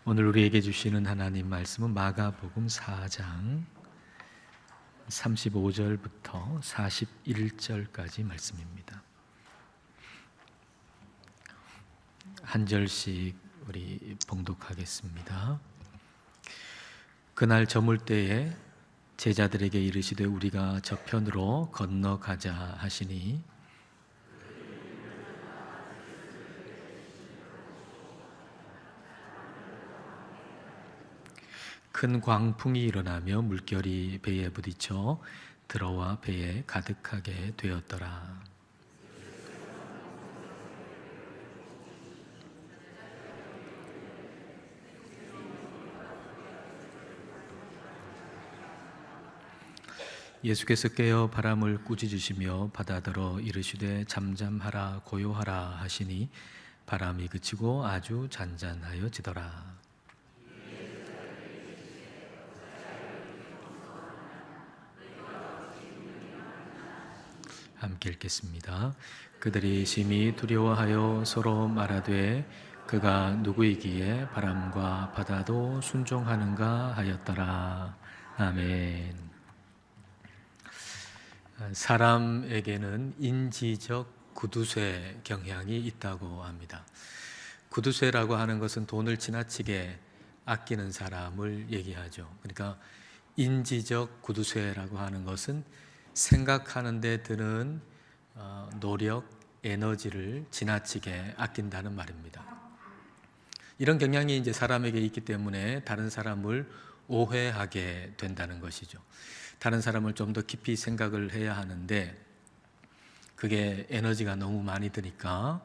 오늘 우리에게 주시는 하나님 말씀은 마가복음 4장 35절부터 41절까지 말씀입니다. 한 절씩 우리 봉독하겠습니다. 그날 저물 때에 제자들에게 이르시되 우리가 저편으로 건너가자 하시니 큰 광풍이 일어나며 물결이 배에 부딪혀 들어와 배에 가득하게 되었더라. 예수께서 깨어 바람을 꾸짖으시며 바다더러 이르시되 잠잠하라 고요하라 하시니 바람이 그치고 아주 잔잔하여지더라. 함께 읽겠습니다. 그들이 심히 두려워하여 서로 말하되 그가 누구이기에 바람과 바다도 순종하는가 하였더라. 아멘. 사람에게는 인지적 구두쇠 경향이 있다고 합니다. 구두쇠라고 하는 것은 돈을 지나치게 아끼는 사람을 얘기하죠. 그러니까 인지적 구두쇠라고 하는 것은 생각하는 데 드는 노력, 에너지를 지나치게 아낀다는 말입니다. 이런 경향이 이제 사람에게 있기 때문에 다른 사람을 오해하게 된다는 것이죠. 다른 사람을 좀 더 깊이 생각을 해야 하는데 그게 에너지가 너무 많이 드니까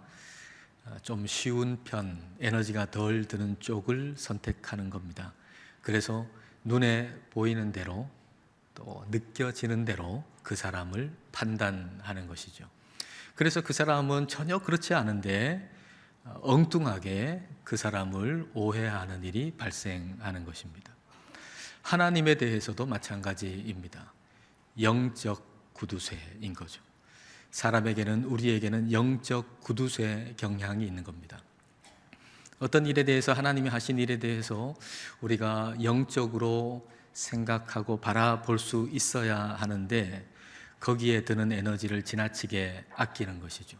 좀 쉬운 편, 에너지가 덜 드는 쪽을 선택하는 겁니다. 그래서 눈에 보이는 대로 또 느껴지는 대로 그 사람을 판단하는 것이죠. 그래서 그 사람은 전혀 그렇지 않은데 엉뚱하게 그 사람을 오해하는 일이 발생하는 것입니다. 하나님에 대해서도 마찬가지입니다. 영적 구두쇠인 거죠. 사람에게는, 우리에게는 영적 구두쇠 경향이 있는 겁니다. 어떤 일에 대해서, 하나님이 하신 일에 대해서 우리가 영적으로 생각하고 바라볼 수 있어야 하는데 거기에 드는 에너지를 지나치게 아끼는 것이죠.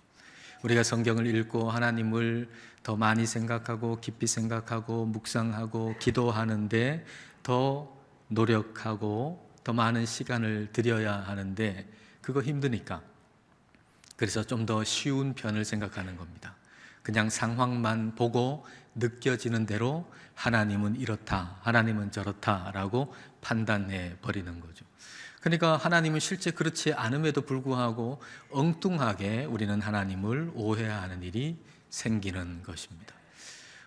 우리가 성경을 읽고 하나님을 더 많이 생각하고 깊이 생각하고 묵상하고 기도하는데 더 노력하고 더 많은 시간을 들여야 하는데 그거 힘드니까, 그래서 좀 더 쉬운 편을 생각하는 겁니다. 그냥 상황만 보고 느껴지는 대로 하나님은 이렇다, 하나님은 저렇다 라고 판단해 버리는 거죠. 그러니까 하나님은 실제 그렇지 않음에도 불구하고 엉뚱하게 우리는 하나님을 오해하는 일이 생기는 것입니다.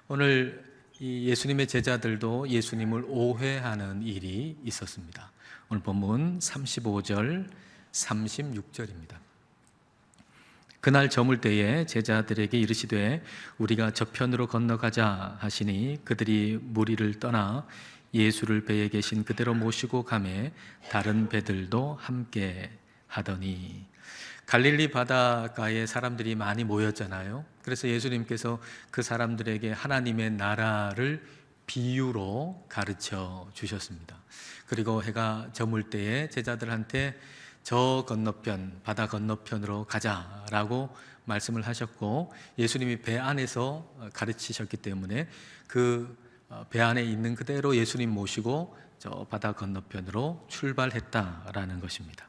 오늘 이 예수님의 제자들도 예수님을 오해하는 일이 있었습니다. 오늘 본문 35절, 36절입니다. 그날 저물 때에 제자들에게 이르시되 우리가 저편으로 건너가자 하시니 그들이 무리를 떠나 예수를 배에 계신 그대로 모시고 가매 다른 배들도 함께 하더니, 갈릴리 바닷가에 사람들이 많이 모였잖아요. 그래서 예수님께서 그 사람들에게 하나님의 나라를 비유로 가르쳐 주셨습니다. 그리고 해가 저물 때에 제자들한테 저 건너편, 바다 건너편으로 가자라고 말씀을 하셨고, 예수님이 배 안에서 가르치셨기 때문에 그 배 안에 있는 그대로 예수님 모시고 저 바다 건너편으로 출발했다라는 것입니다.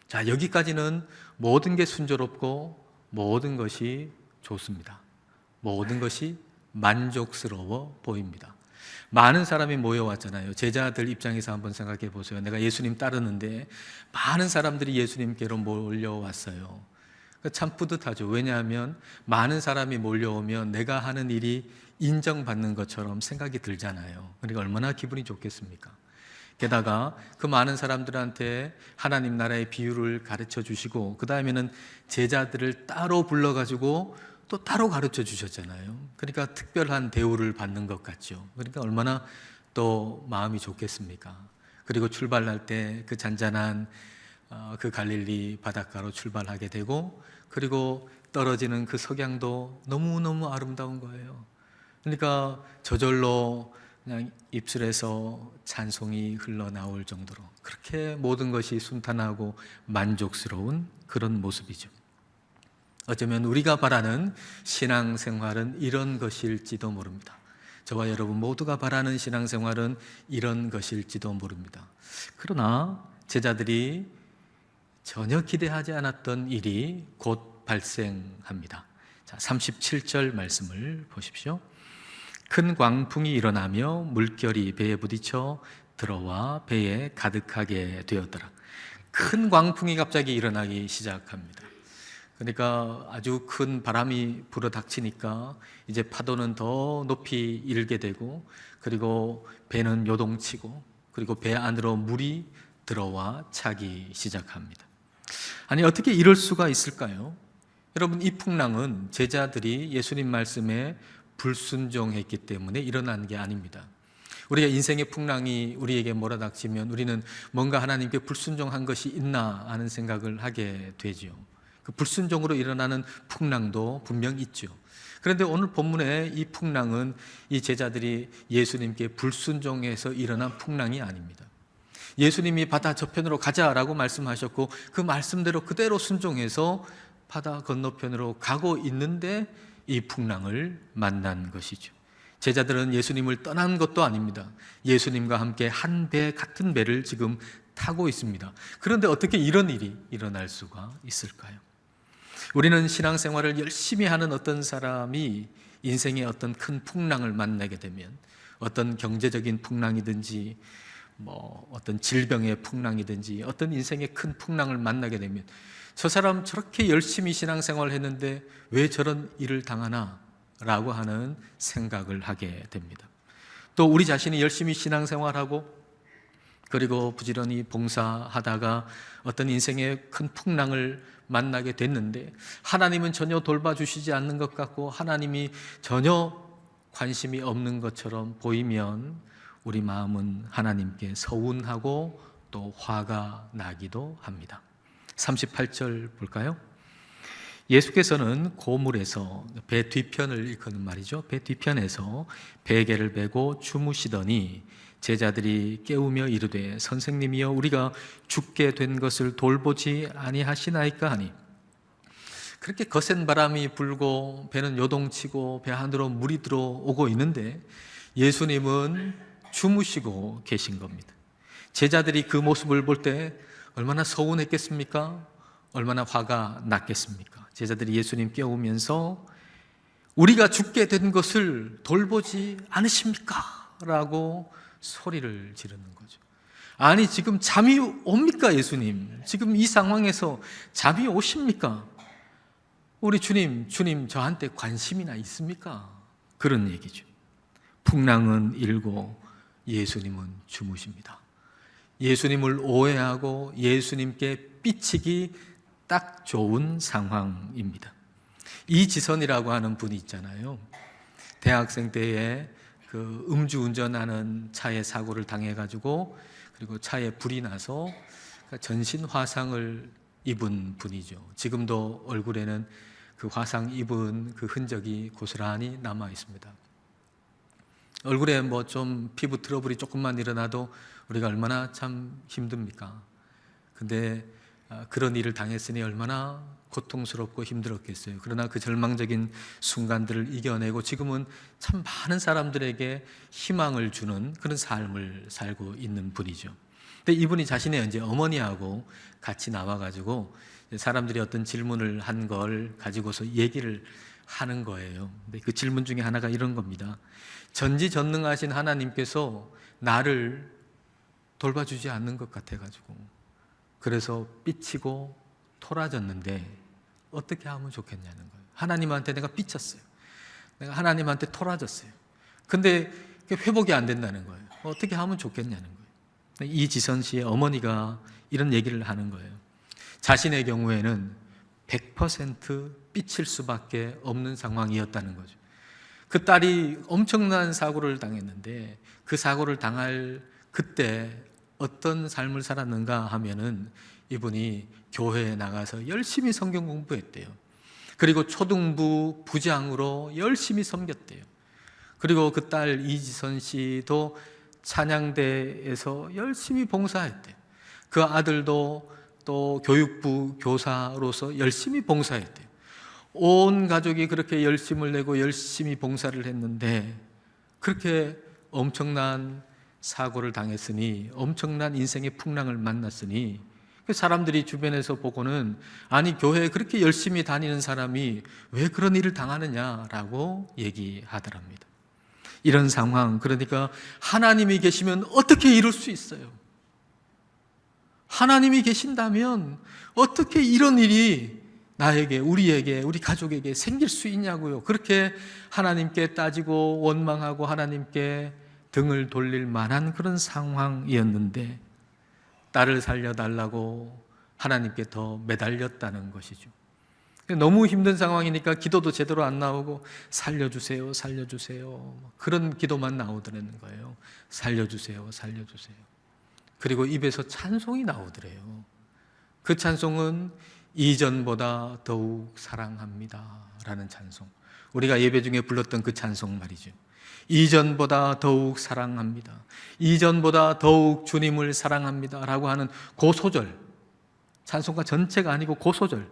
자, 여기까지는 모든 게 순조롭고 모든 것이 좋습니다. 모든 것이 만족스러워 보입니다. 많은 사람이 모여왔잖아요. 제자들 입장에서 한번 생각해 보세요. 내가 예수님 따르는데 많은 사람들이 예수님께로 몰려왔어요. 참 뿌듯하죠. 왜냐하면 많은 사람이 몰려오면 내가 하는 일이 인정받는 것처럼 생각이 들잖아요. 그러니까 얼마나 기분이 좋겠습니까? 게다가 그 많은 사람들한테 하나님 나라의 비유를 가르쳐 주시고 그 다음에는 제자들을 따로 불러가지고 또 따로 가르쳐 주셨잖아요. 그러니까 특별한 대우를 받는 것 같죠. 그러니까 얼마나 또 마음이 좋겠습니까? 그리고 출발할 때 그 잔잔한 그 갈릴리 바닷가로 출발하게 되고, 그리고 떨어지는 그 석양도 너무너무 아름다운 거예요. 그러니까 저절로 그냥 입술에서 찬송이 흘러나올 정도로 그렇게 모든 것이 순탄하고 만족스러운 그런 모습이죠. 어쩌면 우리가 바라는 신앙생활은 이런 것일지도 모릅니다. 저와 여러분 모두가 바라는 신앙생활은 이런 것일지도 모릅니다. 그러나 제자들이 전혀 기대하지 않았던 일이 곧 발생합니다. 자, 37절 말씀을 보십시오. 큰 광풍이 일어나며 물결이 배에 부딪혀 들어와 배에 가득하게 되었더라. 큰 광풍이 갑자기 일어나기 시작합니다. 그러니까 아주 큰 바람이 불어닥치니까 이제 파도는 더 높이 일게 되고, 그리고 배는 요동치고, 그리고 배 안으로 물이 들어와 차기 시작합니다. 아니, 어떻게 이럴 수가 있을까요? 여러분, 이 풍랑은 제자들이 예수님 말씀에 불순종했기 때문에 일어난 게 아닙니다. 우리가 인생의 풍랑이 우리에게 몰아닥치면 우리는 뭔가 하나님께 불순종한 것이 있나 하는 생각을 하게 되죠. 그 불순종으로 일어나는 풍랑도 분명 있죠. 그런데 오늘 본문의 이 풍랑은 이 제자들이 예수님께 불순종해서 일어난 풍랑이 아닙니다. 예수님이 바다 저편으로 가자라고 말씀하셨고 그 말씀대로 그대로 순종해서 바다 건너편으로 가고 있는데 이 풍랑을 만난 것이죠. 제자들은 예수님을 떠난 것도 아닙니다. 예수님과 함께 한 배 같은 배를 지금 타고 있습니다. 그런데 어떻게 이런 일이 일어날 수가 있을까요? 우리는 신앙생활을 열심히 하는 어떤 사람이 인생의 어떤 큰 풍랑을 만나게 되면, 어떤 경제적인 풍랑이든지 어떤 질병의 풍랑이든지 어떤 인생의 큰 풍랑을 만나게 되면 저 사람 저렇게 열심히 신앙생활을 했는데 왜 저런 일을 당하나? 라고 하는 생각을 하게 됩니다. 또 우리 자신이 열심히 신앙생활하고 그리고 부지런히 봉사하다가 어떤 인생의 큰 풍랑을 만나게 됐는데 하나님은 전혀 돌봐주시지 않는 것 같고 하나님이 전혀 관심이 없는 것처럼 보이면 우리 마음은 하나님께 서운하고 또 화가 나기도 합니다. 38절 볼까요? 예수께서는 고물에서 배 뒤편을 일컫는 말이죠. 배 뒤편에서 베개를 베고 주무시더니 제자들이 깨우며 이르되 선생님이여 우리가 죽게 된 것을 돌보지 아니하시나이까 하니, 그렇게 거센 바람이 불고 배는 요동치고 배 안으로 물이 들어오고 있는데 예수님은 주무시고 계신 겁니다. 제자들이 그 모습을 볼 때 얼마나 서운했겠습니까? 얼마나 화가 났겠습니까? 제자들이 예수님 깨우면서 우리가 죽게 된 것을 돌보지 않으십니까? 라고 소리를 지르는 거죠. 아니, 지금 잠이 옵니까, 예수님? 지금 이 상황에서 잠이 오십니까? 우리 주님 저한테 관심이나 있습니까? 그런 얘기죠. 풍랑은 일고 예수님은 주무십니다. 예수님을 오해하고 예수님께 삐치기 딱 좋은 상황입니다. 이지선이라고 하는 분이 있잖아요. 대학생 때에 그 음주운전하는 차에 사고를 당해가지고 그리고 차에 불이 나서 전신 화상을 입은 분이죠. 지금도 얼굴에는 그 화상 입은 그 흔적이 고스란히 남아 있습니다. 얼굴에 좀 피부 트러블이 조금만 일어나도 우리가 얼마나 참 힘듭니까? 근데 그런 일을 당했으니 얼마나 고통스럽고 힘들었겠어요. 그러나 그 절망적인 순간들을 이겨내고 지금은 참 많은 사람들에게 희망을 주는 그런 삶을 살고 있는 분이죠. 근데 이분이 자신의 이제 어머니하고 같이 나와가지고 사람들이 어떤 질문을 한 걸 가지고서 얘기를 하는 거예요. 근데 그 질문 중에 하나가 이런 겁니다. 전지전능하신 하나님께서 나를 돌봐주지 않는 것 같아가지고 그래서 삐치고 토라졌는데 어떻게 하면 좋겠냐는 거예요. 하나님한테 내가 삐쳤어요. 내가 하나님한테 토라졌어요. 근데 회복이 안 된다는 거예요. 어떻게 하면 좋겠냐는 거예요. 이지선 씨의 어머니가 이런 얘기를 하는 거예요. 자신의 경우에는 100% 삐칠 수밖에 없는 상황이었다는 거죠. 그 딸이 엄청난 사고를 당했는데 그 사고를 당할 그때 어떤 삶을 살았는가 하면은 이분이 교회에 나가서 열심히 성경 공부했대요. 그리고 초등부 부장으로 열심히 섬겼대요. 그리고 그 딸 이지선 씨도 찬양대에서 열심히 봉사했대요. 그 아들도 또 교육부 교사로서 열심히 봉사했대요. 온 가족이 그렇게 열심을 내고 열심히 봉사를 했는데 그렇게 엄청난 사고를 당했으니, 엄청난 인생의 풍랑을 만났으니 사람들이 주변에서 보고는 아니 교회에 그렇게 열심히 다니는 사람이 왜 그런 일을 당하느냐라고 얘기하더랍니다. 이런 상황, 그러니까 하나님이 계시면 어떻게 이룰 수 있어요? 하나님이 계신다면 어떻게 이런 일이 나에게, 우리에게, 우리 가족에게 생길 수 있냐고요. 그렇게 하나님께 따지고 원망하고 하나님께 등을 돌릴 만한 그런 상황이었는데 딸을 살려달라고 하나님께 더 매달렸다는 것이죠. 너무 힘든 상황이니까 기도도 제대로 안 나오고 살려주세요, 살려주세요, 그런 기도만 나오더라는 거예요. 살려주세요, 살려주세요. 그리고 입에서 찬송이 나오더래요. 그 찬송은 이전보다 더욱 사랑합니다 라는 찬송, 우리가 예배 중에 불렀던 그 찬송 말이죠. 이전보다 더욱 사랑합니다, 이전보다 더욱 주님을 사랑합니다 라고 하는 그 소절, 찬송가 전체가 아니고 그 소절,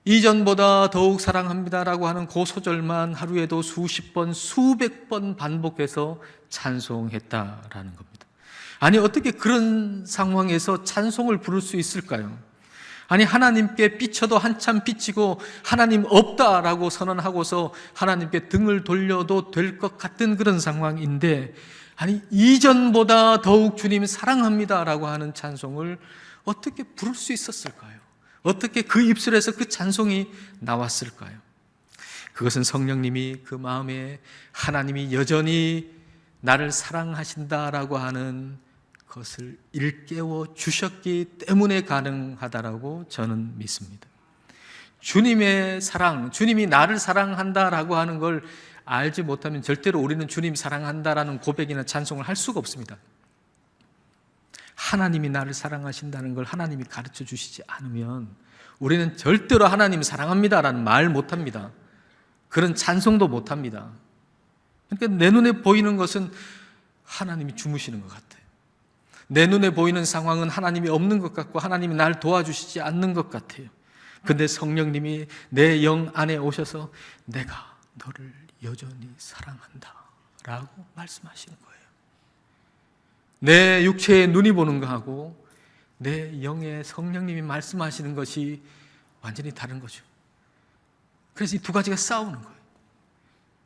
이전보다 더욱 사랑합니다 라고 하는 그 소절만 하루에도 수십 번, 수백 번 반복해서 찬송했다라는 겁니다. 아니 어떻게 그런 상황에서 찬송을 부를 수 있을까요? 아니 하나님께 삐쳐도 한참 삐치고 하나님 없다라고 선언하고서 하나님께 등을 돌려도 될 것 같은 그런 상황인데, 아니 이전보다 더욱 주님 사랑합니다라고 하는 찬송을 어떻게 부를 수 있었을까요? 어떻게 그 입술에서 그 찬송이 나왔을까요? 그것은 성령님이 그 마음에 하나님이 여전히 나를 사랑하신다라고 하는 것을 일깨워 주셨기 때문에 가능하다라고 저는 믿습니다. 주님의 사랑, 주님이 나를 사랑한다라고 하는 걸 알지 못하면 절대로 우리는 주님 사랑한다라는 고백이나 찬송을 할 수가 없습니다. 하나님이 나를 사랑하신다는 걸 하나님이 가르쳐 주시지 않으면 우리는 절대로 하나님 사랑합니다라는 말 못합니다. 그런 찬송도 못합니다. 그러니까 내 눈에 보이는 것은 하나님이 주무시는 것 같아요. 내 눈에 보이는 상황은 하나님이 없는 것 같고 하나님이 날 도와주시지 않는 것 같아요. 근데 성령님이 내 영 안에 오셔서 내가 너를 여전히 사랑한다 라고 말씀하시는 거예요. 내 육체의 눈이 보는 거하고 내 영의 성령님이 말씀하시는 것이 완전히 다른 거죠. 그래서 이 두 가지가 싸우는 거예요.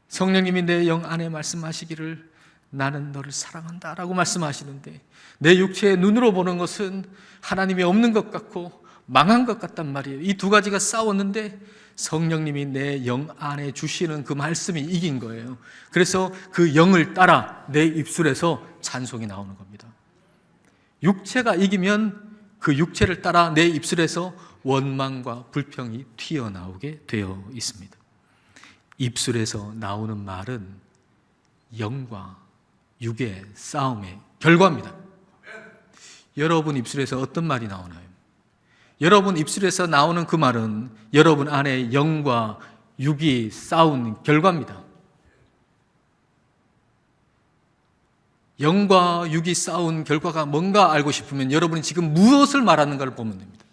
성령님이 내 영 안에 말씀하시기를 나는 너를 사랑한다 라고 말씀하시는데 내 육체의 눈으로 보는 것은 하나님이 없는 것 같고 망한 것 같단 말이에요. 이 두 가지가 싸웠는데 성령님이 내 영 안에 주시는 그 말씀이 이긴 거예요. 그래서 그 영을 따라 내 입술에서 찬송이 나오는 겁니다. 육체가 이기면 그 육체를 따라 내 입술에서 원망과 불평이 튀어나오게 되어 있습니다. 입술에서 나오는 말은 영과 육의 싸움의 결과입니다. 여러분 입술에서 어떤 말이 나오나요? 여러분 입술에서 나오는 그 말은 여러분 안에 영과 육이 싸운 결과입니다. 영과 육이 싸운 결과가 뭔가 알고 싶으면 여러분이 지금 무엇을 말하는가를 보면 됩니다.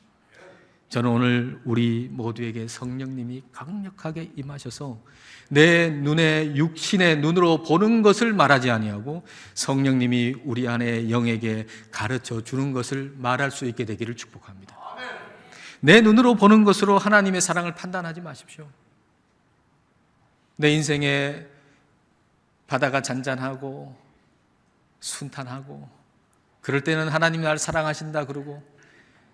저는 오늘 우리 모두에게 성령님이 강력하게 임하셔서 내 눈에 육신의 눈으로 보는 것을 말하지 아니하고 성령님이 우리 안에 영에게 가르쳐 주는 것을 말할 수 있게 되기를 축복합니다. 내 눈으로 보는 것으로 하나님의 사랑을 판단하지 마십시오. 내 인생에 바다가 잔잔하고 순탄하고 그럴 때는 하나님이 나를 사랑하신다 그러고,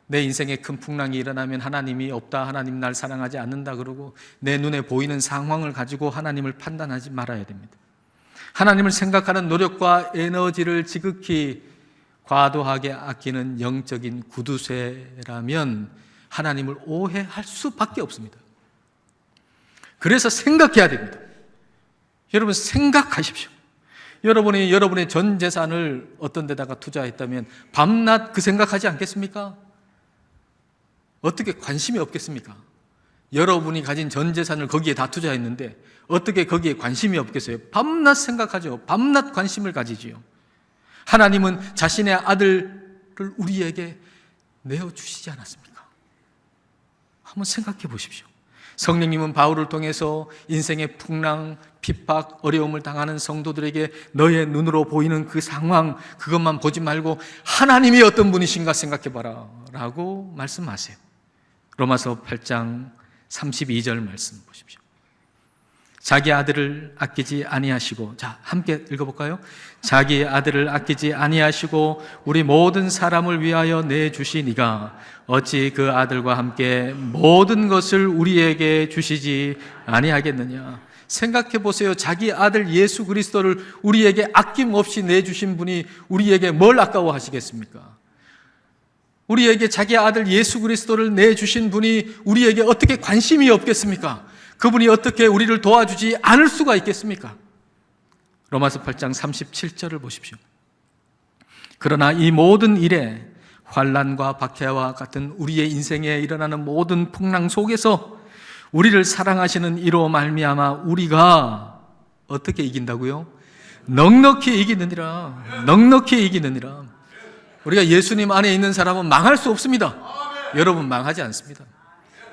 내 인생에 큰 풍랑이 일어나면 하나님이 없다, 하나님 날 사랑하지 않는다 그러고 내 눈에 보이는 상황을 가지고 하나님을 판단하지 말아야 됩니다. 하나님을 생각하는 노력과 에너지를 지극히 과도하게 아끼는 영적인 구두쇠라면 하나님을 오해할 수밖에 없습니다. 그래서 생각해야 됩니다. 여러분 생각하십시오. 여러분이 여러분의 전 재산을 어떤 데다가 투자했다면 밤낮 그 생각하지 않겠습니까? 어떻게 관심이 없겠습니까? 여러분이 가진 전 재산을 거기에 다 투자했는데 어떻게 거기에 관심이 없겠어요? 밤낮 생각하죠. 밤낮 관심을 가지지요. 하나님은 자신의 아들을 우리에게 내어주시지 않았습니까? 한번 생각해 보십시오. 성령님은 바울을 통해서 인생의 풍랑, 핍박, 어려움을 당하는 성도들에게 너의 눈으로 보이는 그 상황, 그것만 보지 말고 하나님이 어떤 분이신가 생각해 봐라 라고 말씀하세요. 로마서 8장 32절 말씀 보십시오. 자기 아들을 아끼지 아니하시고, 자, 함께 읽어볼까요? 자기 아들을 아끼지 아니하시고 우리 모든 사람을 위하여 내주시니가 어찌 그 아들과 함께 모든 것을 우리에게 주시지 아니하겠느냐. 생각해 보세요. 자기 아들 예수 그리스도를 우리에게 아낌없이 내주신 분이 우리에게 뭘 아까워하시겠습니까? 우리에게 자기 아들 예수 그리스도를 내주신 분이 우리에게 어떻게 관심이 없겠습니까? 그분이 어떻게 우리를 도와주지 않을 수가 있겠습니까? 로마서 8장 37절을 보십시오. 그러나 이 모든 일에 환난과 박해와 같은 우리의 인생에 일어나는 모든 풍랑 속에서 우리를 사랑하시는 이로 말미암아 우리가 어떻게 이긴다고요? 넉넉히 이기느니라. 넉넉히 이기느니라. 우리가 예수님 안에 있는 사람은 망할 수 없습니다. 여러분 망하지 않습니다.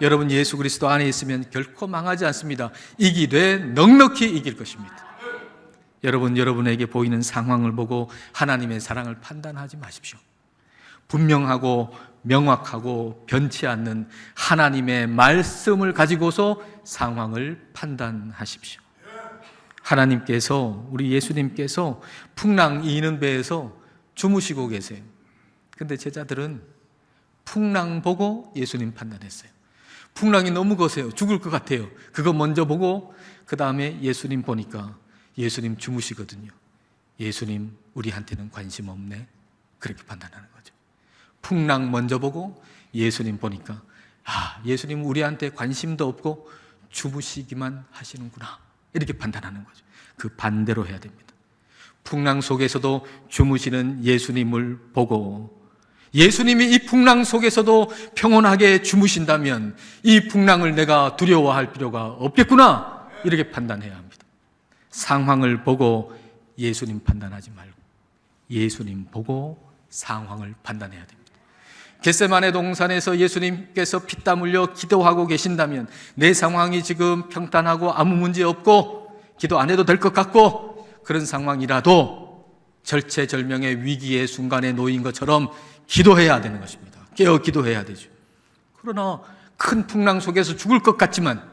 여러분 예수 그리스도 안에 있으면 결코 망하지 않습니다. 이기되 넉넉히 이길 것입니다. 여러분, 여러분에게 보이는 상황을 보고 하나님의 사랑을 판단하지 마십시오. 분명하고 명확하고 변치 않는 하나님의 말씀을 가지고서 상황을 판단하십시오. 하나님께서, 우리 예수님께서 풍랑 이는 배에서 주무시고 계세요. 근데 제자들은 풍랑 보고 예수님 판단했어요. 풍랑이 너무 거세요. 죽을 것 같아요. 그거 먼저 보고 그 다음에 예수님 보니까 예수님 주무시거든요. 예수님 우리한테는 관심 없네. 그렇게 판단하는 거죠. 풍랑 먼저 보고 예수님 보니까 예수님 우리한테 관심도 없고 주무시기만 하시는구나. 이렇게 판단하는 거죠. 그 반대로 해야 됩니다. 풍랑 속에서도 주무시는 예수님을 보고 예수님이 이 풍랑 속에서도 평온하게 주무신다면 이 풍랑을 내가 두려워할 필요가 없겠구나. 이렇게 판단해야 합니다. 상황을 보고 예수님 판단하지 말고 예수님 보고 상황을 판단해야 됩니다. 겟세마네 동산에서 예수님께서 피땀 흘려 기도하고 계신다면 내 상황이 지금 평탄하고 아무 문제 없고 기도 안 해도 될 것 같고 그런 상황이라도 절체절명의 위기의 순간에 놓인 것처럼 기도해야 되는 것입니다. 깨어 기도해야 되죠. 그러나 큰 풍랑 속에서 죽을 것 같지만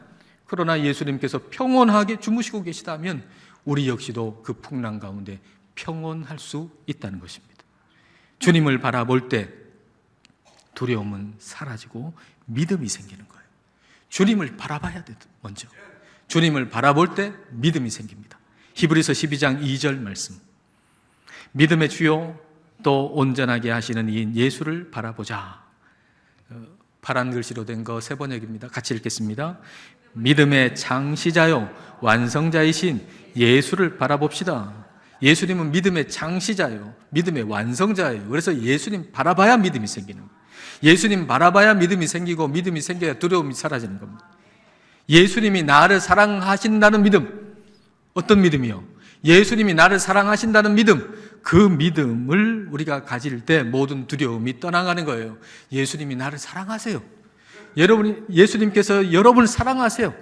그러나 예수님께서 평온하게 주무시고 계시다면 우리 역시도 그 풍랑 가운데 평온할 수 있다는 것입니다. 주님을 바라볼 때 두려움은 사라지고 믿음이 생기는 거예요. 주님을 바라봐야 돼요. 먼저 주님을 바라볼 때 믿음이 생깁니다. 히브리서 12장 2절 말씀. 믿음의 주요 또 온전하게 하시는 이인 예수를 바라보자. 파란 글씨로 된 거 세 번역입니다. 같이 읽겠습니다. 믿음의 창시자요 완성자이신 예수를 바라봅시다. 예수님은 믿음의 창시자요 믿음의 완성자예요. 그래서 예수님 바라봐야 믿음이 생기는 거예요. 예수님 바라봐야 믿음이 생기고 믿음이 생겨야 두려움이 사라지는 겁니다. 예수님이 나를 사랑하신다는 믿음. 어떤 믿음이요? 예수님이 나를 사랑하신다는 믿음. 그 믿음을 우리가 가질 때 모든 두려움이 떠나가는 거예요. 예수님이 나를 사랑하세요. 예수님께서 여러분을 사랑하세요.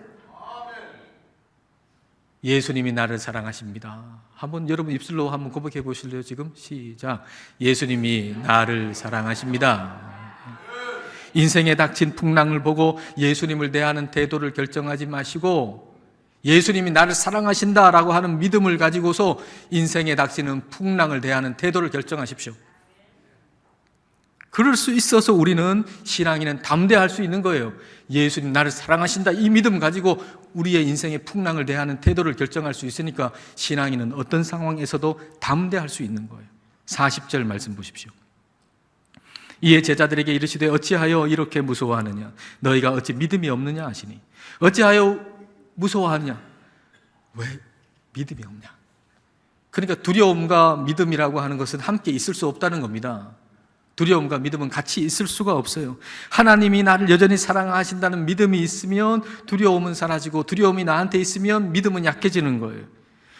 예수님이 나를 사랑하십니다. 한번 여러분 입술로 한번 고백해 보실래요? 지금 시작. 예수님이 나를 사랑하십니다. 인생에 닥친 풍랑을 보고 예수님을 대하는 태도를 결정하지 마시고 예수님이 나를 사랑하신다라고 하는 믿음을 가지고서 인생에 닥치는 풍랑을 대하는 태도를 결정하십시오. 그럴 수 있어서 우리는 신앙인은 담대할 수 있는 거예요. 예수님 나를 사랑하신다 이 믿음 가지고 우리의 인생의 풍랑을 대하는 태도를 결정할 수 있으니까 신앙인은 어떤 상황에서도 담대할 수 있는 거예요. 40절 말씀 보십시오. 이에 제자들에게 이르시되 어찌하여 이렇게 무서워하느냐 너희가 어찌 믿음이 없느냐 하시니 어찌하여 무서워하느냐 왜 믿음이 없냐. 그러니까 두려움과 믿음이라고 하는 것은 함께 있을 수 없다는 겁니다. 두려움과 믿음은 같이 있을 수가 없어요. 하나님이 나를 여전히 사랑하신다는 믿음이 있으면 두려움은 사라지고, 두려움이 나한테 있으면 믿음은 약해지는 거예요.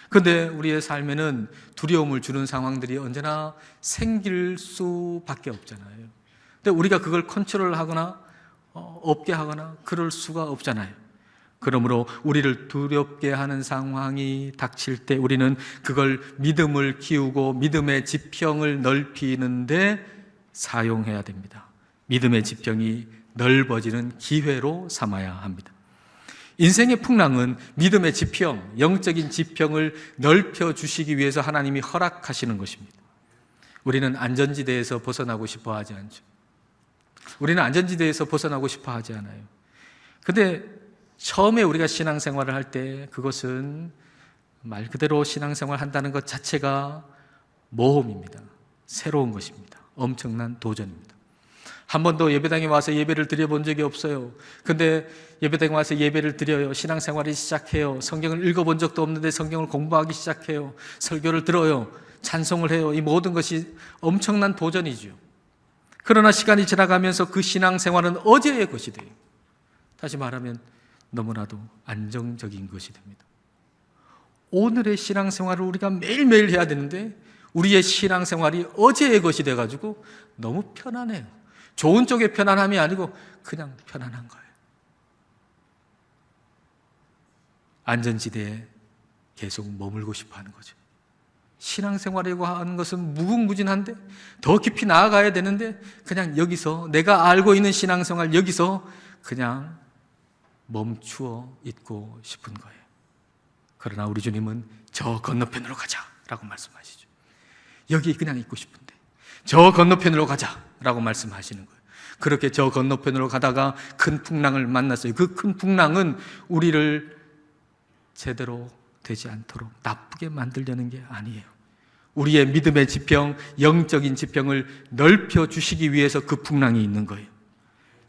그런데 우리의 삶에는 두려움을 주는 상황들이 언제나 생길 수밖에 없잖아요. 근데 우리가 그걸 컨트롤하거나 없게 하거나 그럴 수가 없잖아요. 그러므로 우리를 두렵게 하는 상황이 닥칠 때 우리는 그걸 믿음을 키우고 믿음의 지평을 넓히는데 사용해야 됩니다. 믿음의 지평이 넓어지는 기회로 삼아야 합니다. 인생의 풍랑은 믿음의 지평, 영적인 지평을 넓혀주시기 위해서 하나님이 허락하시는 것입니다. 우리는 안전지대에서 벗어나고 싶어 하지 않죠. 우리는 안전지대에서 벗어나고 싶어 하지 않아요. 근데 처음에 우리가 신앙생활을 할 때 그것은 말 그대로 신앙생활 한다는 것 자체가 모험입니다. 새로운 것입니다. 엄청난 도전입니다. 한 번도 예배당에 와서 예배를 드려본 적이 없어요. 근데 예배당에 와서 예배를 드려요. 신앙생활을 시작해요. 성경을 읽어본 적도 없는데 성경을 공부하기 시작해요. 설교를 들어요. 찬송을 해요. 이 모든 것이 엄청난 도전이죠. 그러나 시간이 지나가면서 그 신앙생활은 어제의 것이 돼요. 다시 말하면 너무나도 안정적인 것이 됩니다. 오늘의 신앙생활을 우리가 매일매일 해야 되는데 우리의 신앙생활이 어제의 것이 돼가지고 너무 편안해요. 좋은 쪽의 편안함이 아니고 그냥 편안한 거예요. 안전지대에 계속 머물고 싶어 하는 거죠. 신앙생활이라고 하는 것은 무궁무진한데 더 깊이 나아가야 되는데 그냥 여기서 내가 알고 있는 신앙생활 여기서 그냥 멈추어 있고 싶은 거예요. 그러나 우리 주님은 저 건너편으로 가자라고 말씀하시죠. 여기 그냥 있고 싶은데 저 건너편으로 가자라고 말씀하시는 거예요. 그렇게 저 건너편으로 가다가 큰 풍랑을 만났어요. 그 큰 풍랑은 우리를 제대로 되지 않도록 나쁘게 만들려는 게 아니에요. 우리의 믿음의 지평, 영적인 지평을 넓혀주시기 위해서 그 풍랑이 있는 거예요.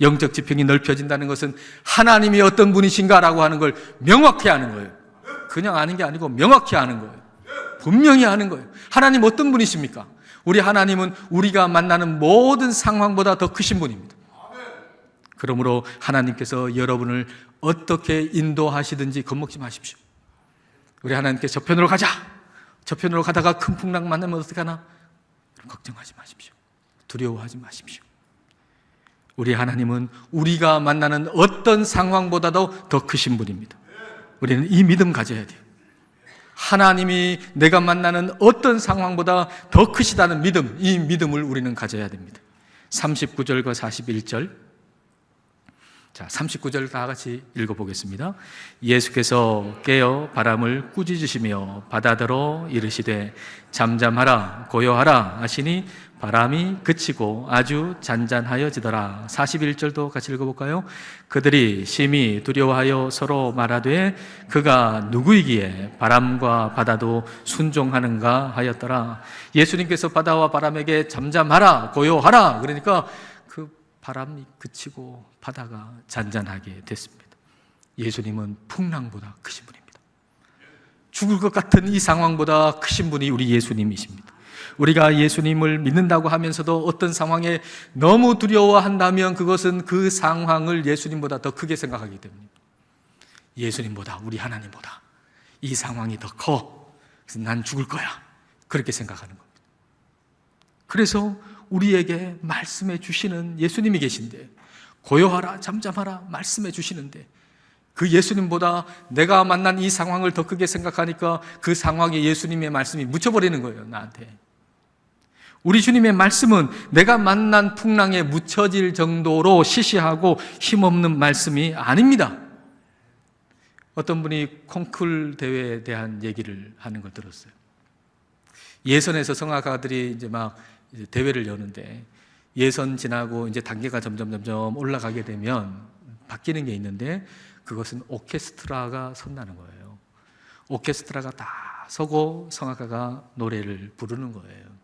영적 지평이 넓혀진다는 것은 하나님이 어떤 분이신가라고 하는 걸 명확히 아는 거예요. 그냥 아는 게 아니고 명확히 아는 거예요. 분명히 아는 거예요. 하나님 어떤 분이십니까? 우리 하나님은 우리가 만나는 모든 상황보다 더 크신 분입니다. 그러므로 하나님께서 여러분을 어떻게 인도하시든지 겁먹지 마십시오. 우리 하나님께 저편으로 가자. 저편으로 가다가 큰 풍랑 만나면 어떻게 하나? 걱정하지 마십시오. 두려워하지 마십시오. 우리 하나님은 우리가 만나는 어떤 상황보다도 더 크신 분입니다. 우리는 이 믿음 가져야 돼요. 하나님이 내가 만나는 어떤 상황보다 더 크시다는 믿음, 이 믿음을 우리는 가져야 됩니다. 39절과 41절. 자, 39절 다 같이 읽어보겠습니다. 예수께서 깨어 바람을 꾸짖으시며 바다더러 이르시되 잠잠하라 고요하라 하시니 바람이 그치고 아주 잔잔하여지더라. 41절도 같이 읽어볼까요? 그들이 심히 두려워하여 서로 말하되 그가 누구이기에 바람과 바다도 순종하는가 하였더라. 예수님께서 바다와 바람에게 잠잠하라 고요하라 그러니까 그 바람이 그치고 바다가 잔잔하게 됐습니다. 예수님은 풍랑보다 크신 분입니다. 죽을 것 같은 이 상황보다 크신 분이 우리 예수님이십니다. 우리가 예수님을 믿는다고 하면서도 어떤 상황에 너무 두려워한다면 그것은 그 상황을 예수님보다 더 크게 생각하기 때문입니다. 예수님보다, 우리 하나님보다 이 상황이 더 커. 그래서 난 죽을 거야. 그렇게 생각하는 겁니다. 그래서 우리에게 말씀해 주시는 예수님이 계신데, 고요하라, 잠잠하라 말씀해 주시는데, 그 예수님보다 내가 만난 이 상황을 더 크게 생각하니까 그 상황에 예수님의 말씀이 묻혀버리는 거예요, 나한테. 우리 주님의 말씀은 내가 만난 풍랑에 묻혀질 정도로 시시하고 힘없는 말씀이 아닙니다. 어떤 분이 콩쿨 대회에 대한 얘기를 하는 걸 들었어요. 예선에서 성악가들이 이제 막 대회를 여는데 예선 지나고 이제 단계가 점점 올라가게 되면 바뀌는 게 있는데 그것은 오케스트라가 선다는 거예요. 오케스트라가 다 서고 성악가가 노래를 부르는 거예요.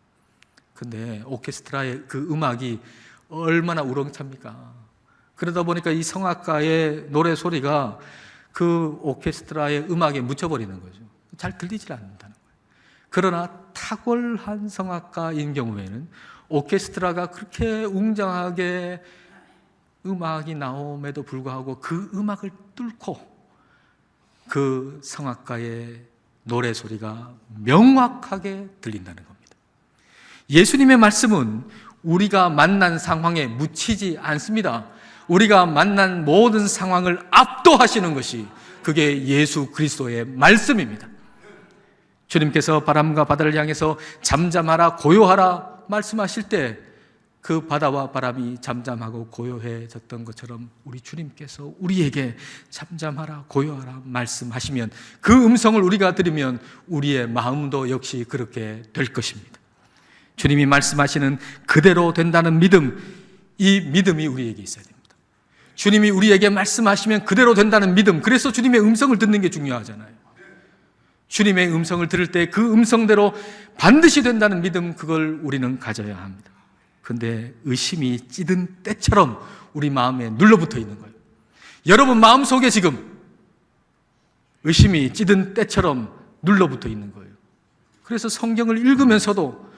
근데 오케스트라의 그 음악이 얼마나 우렁찹니까? 그러다 보니까 이 성악가의 노래 소리가 그 오케스트라의 음악에 묻혀버리는 거죠. 잘 들리질 않는다는 거예요. 그러나 탁월한 성악가인 경우에는 오케스트라가 그렇게 웅장하게 음악이 나옴에도 불구하고 그 음악을 뚫고 그 성악가의 노래 소리가 명확하게 들린다는 겁니다. 예수님의 말씀은 우리가 만난 상황에 묻히지 않습니다. 우리가 만난 모든 상황을 압도하시는 것이 그게 예수 그리스도의 말씀입니다. 주님께서 바람과 바다를 향해서 잠잠하라 고요하라 말씀하실 때 그 바다와 바람이 잠잠하고 고요해졌던 것처럼 우리 주님께서 우리에게 잠잠하라 고요하라 말씀하시면 그 음성을 우리가 들으면 우리의 마음도 역시 그렇게 될 것입니다. 주님이 말씀하시는 그대로 된다는 믿음, 이 믿음이 우리에게 있어야 됩니다. 주님이 우리에게 말씀하시면 그대로 된다는 믿음, 그래서 주님의 음성을 듣는 게 중요하잖아요. 주님의 음성을 들을 때 그 음성대로 반드시 된다는 믿음, 그걸 우리는 가져야 합니다. 그런데 의심이 찌든 때처럼 우리 마음에 눌러붙어 있는 거예요. 여러분 마음속에 지금 의심이 찌든 때처럼 눌러붙어 있는 거예요. 그래서 성경을 읽으면서도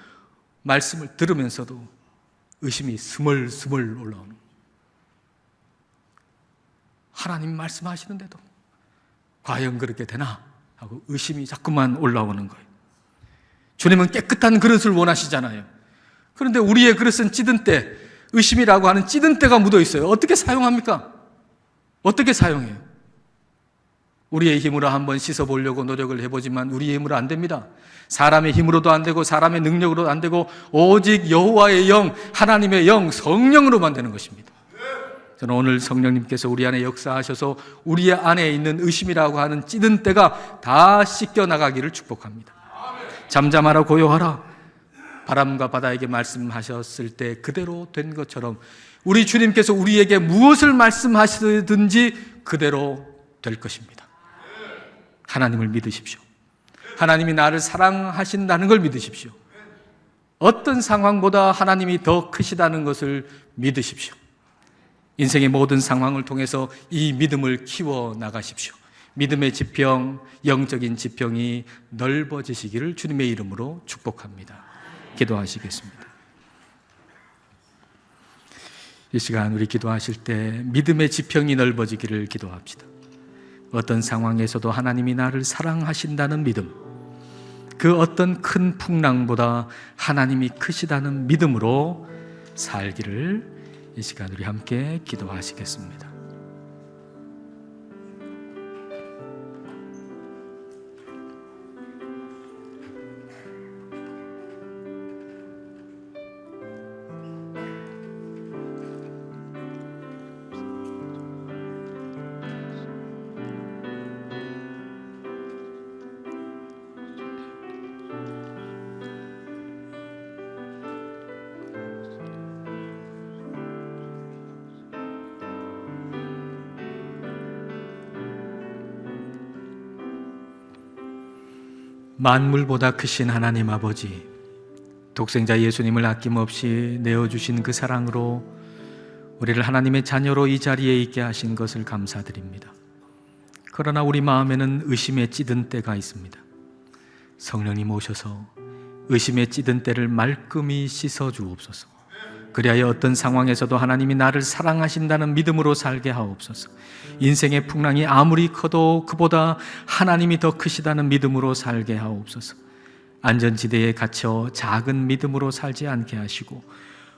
말씀을 들으면서도 의심이 스멀스멀 올라오는 거예요. 하나님 말씀하시는데도 과연 그렇게 되나 하고 의심이 자꾸만 올라오는 거예요. 주님은 깨끗한 그릇을 원하시잖아요. 그런데 우리의 그릇은 찌든 때, 의심이라고 하는 찌든 때가 묻어 있어요. 어떻게 사용합니까? 어떻게 사용해요? 우리의 힘으로 한번 씻어보려고 노력을 해보지만 우리의 힘으로 안 됩니다. 사람의 힘으로도 안 되고 사람의 능력으로도 안 되고 오직 여호와의 영, 하나님의 영, 성령으로만 되는 것입니다. 저는 오늘 성령님께서 우리 안에 역사하셔서 우리 안에 있는 의심이라고 하는 찌든 때가 다 씻겨나가기를 축복합니다. 잠잠하라 고요하라 바람과 바다에게 말씀하셨을 때 그대로 된 것처럼 우리 주님께서 우리에게 무엇을 말씀하시든지 그대로 될 것입니다. 하나님을 믿으십시오. 하나님이 나를 사랑하신다는 걸 믿으십시오. 어떤 상황보다 하나님이 더 크시다는 것을 믿으십시오. 인생의 모든 상황을 통해서 이 믿음을 키워 나가십시오. 믿음의 지평, 영적인 지평이 넓어지시기를 주님의 이름으로 축복합니다. 기도하시겠습니다. 이 시간 우리 기도하실 때 믿음의 지평이 넓어지기를 기도합시다. 어떤 상황에서도 하나님이 나를 사랑하신다는 믿음, 그 어떤 큰 풍랑보다 하나님이 크시다는 믿음으로 살기를 이 시간 우리 함께 기도하시겠습니다. 만물보다 크신 하나님 아버지, 독생자 예수님을 아낌없이 내어주신 그 사랑으로 우리를 하나님의 자녀로 이 자리에 있게 하신 것을 감사드립니다. 그러나 우리 마음에는 의심에 찌든 때가 있습니다. 성령님 오셔서 의심에 찌든 때를 말끔히 씻어주옵소서. 그리하여 어떤 상황에서도 하나님이 나를 사랑하신다는 믿음으로 살게 하옵소서. 인생의 풍랑이 아무리 커도 그보다 하나님이 더 크시다는 믿음으로 살게 하옵소서. 안전지대에 갇혀 작은 믿음으로 살지 않게 하시고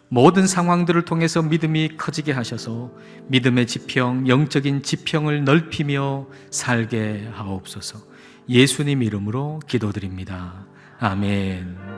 모든 상황들을 통해서 믿음이 커지게 하셔서 믿음의 지평, 영적인 지평을 넓히며 살게 하옵소서. 예수님 이름으로 기도드립니다. 아멘.